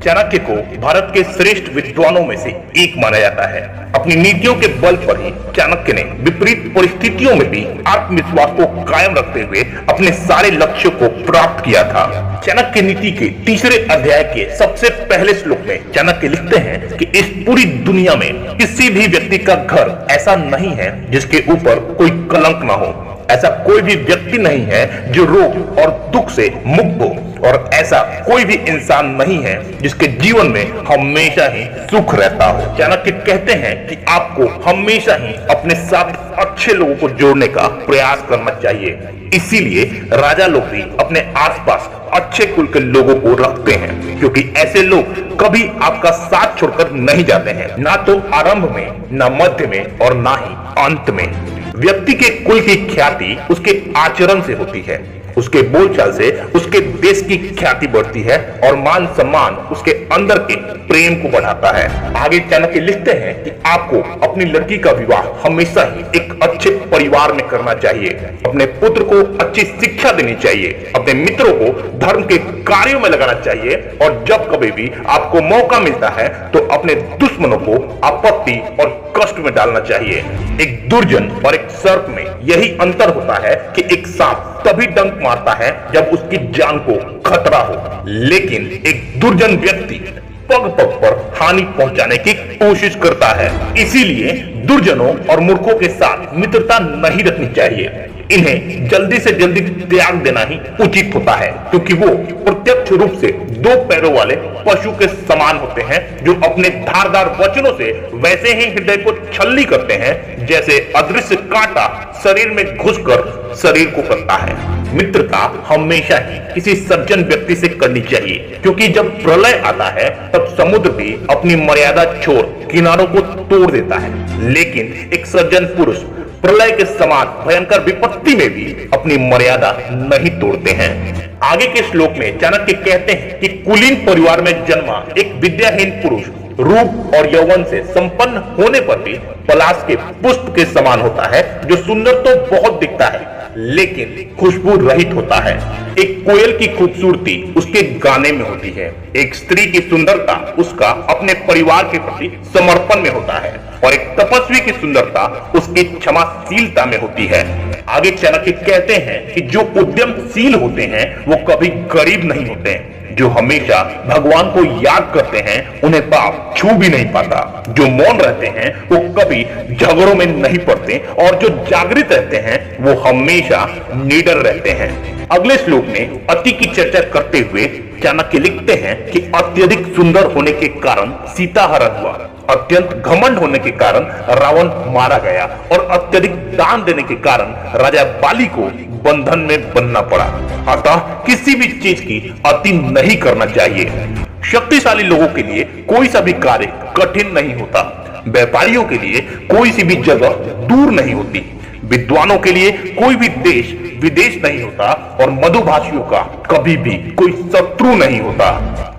चाणक्य को भारत के श्रेष्ठ विद्वानों में से एक माना जाता है। अपनी नीतियों के बल पर ही चाणक्य ने विपरीत परिस्थितियों में भी आत्मविश्वास को कायम रखते हुए अपने सारे लक्ष्यों को प्राप्त किया था। चाणक्य नीति के तीसरे अध्याय के सबसे पहले श्लोक में चाणक्य लिखते हैं कि इस पूरी दुनिया में किसी भी व्यक्ति का घर ऐसा नहीं है जिसके ऊपर कोई कलंक ना हो। ऐसा कोई भी व्यक्ति नहीं है जो रोग और दुख से मुक्त हो, और ऐसा कोई भी इंसान नहीं है जिसके जीवन में हमेशा ही सुख रहता हो। चाणक्य कहते हैं कि आपको हमेशा ही अपने साथ अच्छे लोगों को जोड़ने का प्रयास करना चाहिए। इसीलिए राजा लोग भी अपने आसपास अच्छे कुल के लोगों को रखते हैं, क्योंकि ऐसे लोग कभी आपका साथ छोड़कर नहीं जाते हैं, ना तो आरंभ में, ना मध्य में और ना ही अंत में। व्यक्ति के कुल की ख्याति उसके आचरण से होती है, उसके बोलचाल से उसके देश की ख्याति बढ़ती है और मान सम्मान उसके अंदर के प्रेम को बढ़ाता है। आगे चाणक्य लिखते हैं कि आपको अपनी लड़की का विवाह हमेशा ही एक अच्छे परिवार में करना चाहिए, अपने पुत्र को अच्छी शिक्षा देनी चाहिए, अपने मित्रों को धर्म के कार्यों में लगाना चाहिए, और जब कभी भी आपको मौका मिलता है तो अपने दुश्मनों को आपत्ति और कष्ट में डालना चाहिए। एक दुर्जन और एक सर्प में यही अंतर होता है कि एक सांप तभी डंक मारता है जब उसकी जान को खतरा हो, लेकिन एक दुर्जन व्यक्ति पग पग पर हानि पहुंचाने की कोशिश करता है। इसीलिए दुर्जनों और मूर्खों के साथ मित्रता नहीं रखनी चाहिए। इन्हें जल्दी से जल्दी त्याग देना ही उचित होता है, क्योंकि वो प्रत्यक्ष रूप से दो पैरों वाले पशु के समान होते हैं, जो अपने धारदार वचनों से वैसे ही हृदय को छल्ली करते हैं जैसे अदृश्य कांटा शरीर में घुसकर शरीर को करता है। मित्रता हमेशा ही किसी सज्जन व्यक्ति से करनी चाहिए, क्योंकि जब प्रलय आता है तब समुद्र भी अपनी मर्यादा छोड़ किनारों को तोड़ देता है, लेकिन एक सज्जन पुरुष प्रलय के समान भयंकर विपत्ति में भी अपनी मर्यादा नहीं तोड़ते हैं। आगे के श्लोक में चाणक्य कहते हैं कि कुलीन परिवार में जन्मा एक विद्याहीन पुरुष रूप और यौवन से संपन्न होने पर भी पलाश के पुष्प के समान होता है, जो सुंदर तो बहुत दिखता है लेकिन खुशबू रहित होता है। एक कोयल की खूबसूरती उसके गाने में होती है, एक स्त्री की सुंदरता उसका अपने परिवार के प्रति समर्पण में होता है, और एक तपस्वी की सुंदरता उसकी क्षमाशीलता में होती है। आगे चाणक्य कहते हैं कि जो उद्यमशील होते हैं वो कभी गरीब नहीं होते हैं, जो हमेशा भगवान को याद करते हैं उन्हें पाप छू भी नहीं पाता, जो मौन रहते हैं वो कभी झगड़ों में नहीं पड़ते, और जो जागृत रहते हैं वो हमेशा निडर रहते हैं। अगले श्लोक में अति की चर्चा करते हुए चाणक्य लिखते हैं कि अत्यधिक सुंदर होने के कारण सीता हरण हुआ, अत्यंत घमंड होने के कारण रावण मारा गया, और अत्यधिक दान देने के कारण राजा बाली को बंधन में बनना पड़ा। अतः किसी भी चीज की अति नहीं करना चाहिए। शक्तिशाली लोगों के लिए कोई सा भी कार्य कठिन नहीं होता, व्यापारियों के लिए कोई सी भी जगह दूर नहीं होती, विद्वानों के लिए कोई भी देश विदेश नहीं होता, और मधुभाषियों का कभी भी कोई शत्रु नहीं होता।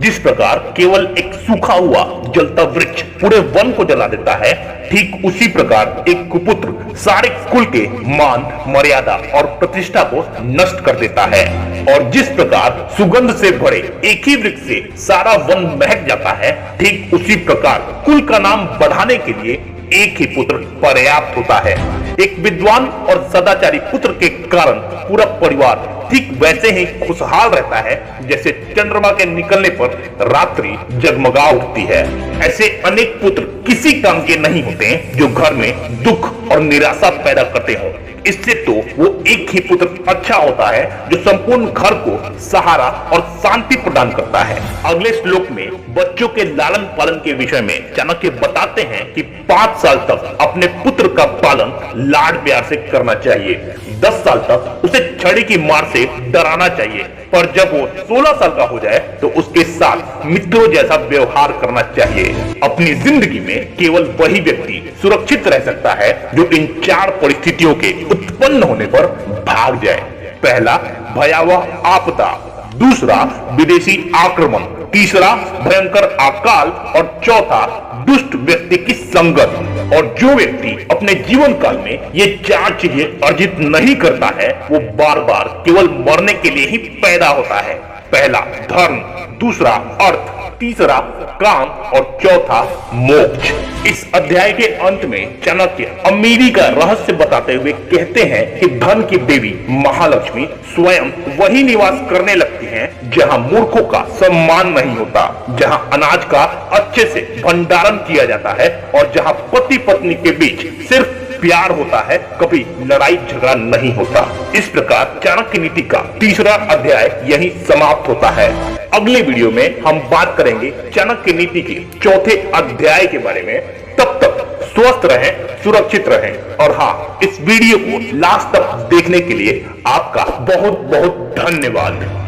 जिस प्रकार केवल एक सूखा हुआ जलता वृक्ष पूरे वन को जला देता है, ठीक उसी प्रकार एक कुपुत्र सारे कुल के मान, मर्यादा और प्रतिष्ठा को नष्ट कर देता है। और जिस प्रकार सुगंध से भरे एक ही वृक्ष से सारा वन महक जाता है, ठीक उसी प्रकार कुल का नाम बढ़ाने के लिए एक ही पुत्र पर्याप्त होता है। एक विद्वान और सदाचारी पुत्र के कारण पूरा परिवार ठीक वैसे ही खुशहाल रहता है जैसे चंद्रमा के निकलने पर रात्रि जगमगा उठती है। ऐसे अनेक पुत्र किसी काम के नहीं होते जो घर में दुख और निराशा पैदा करते हो। इससे तो वो एक ही पुत्र अच्छा होता है जो संपूर्ण घर को सहारा और शांति प्रदान करता है। अगले श्लोक में बच्चों के लालन पालन के विषय में चाणक्य बताते हैं कि 5 साल तक अपने पुत्र का पालन लाड प्यार से करना चाहिए, 10 साल तक उसे छड़ी की मार से डराना चाहिए, पर जब वो 16 साल का हो जाए तो उसके साथ मित्रों जैसा व्यवहार करना चाहिए। अपनी जिंदगी में केवल वही व्यक्ति सुरक्षित रह सकता है जो इन 4 परिस्थितियों के उत्पन्न होने पर भाग जाए। पहला, भयावह आपदा, दूसरा विदेशी आक्रमण, तीसरा भयंकर अकाल, और चौथा दुष्ट व्यक्ति की संगत। और जो व्यक्ति अपने जीवन काल में ये 4 चीजें अर्जित नहीं करता है वो बार बार केवल मरने के लिए ही पैदा होता है। पहला धर्म, दूसरा अर्थ, तीसरा काम और चौथा मोक्ष। इस अध्याय के अंत में चाणक्य अमीरी का रहस्य बताते हुए कहते हैं कि धन की देवी महालक्ष्मी स्वयं वही निवास करने लगती हैं जहां मूर्खों का सम्मान नहीं होता, जहां अनाज का अच्छे से भंडारण किया जाता है और जहां पति पत्नी के बीच सिर्फ प्यार होता है, कभी लड़ाई झगड़ा नहीं होता। इस प्रकार चाणक्य नीति का तीसरा अध्याय यहीं समाप्त होता है। अगले वीडियो में हम बात करेंगे चाणक्य नीति के चौथे अध्याय के बारे में। तब तक स्वस्थ रहें, सुरक्षित रहें और हाँ, इस वीडियो को लास्ट तक देखने के लिए आपका बहुत बहुत धन्यवाद।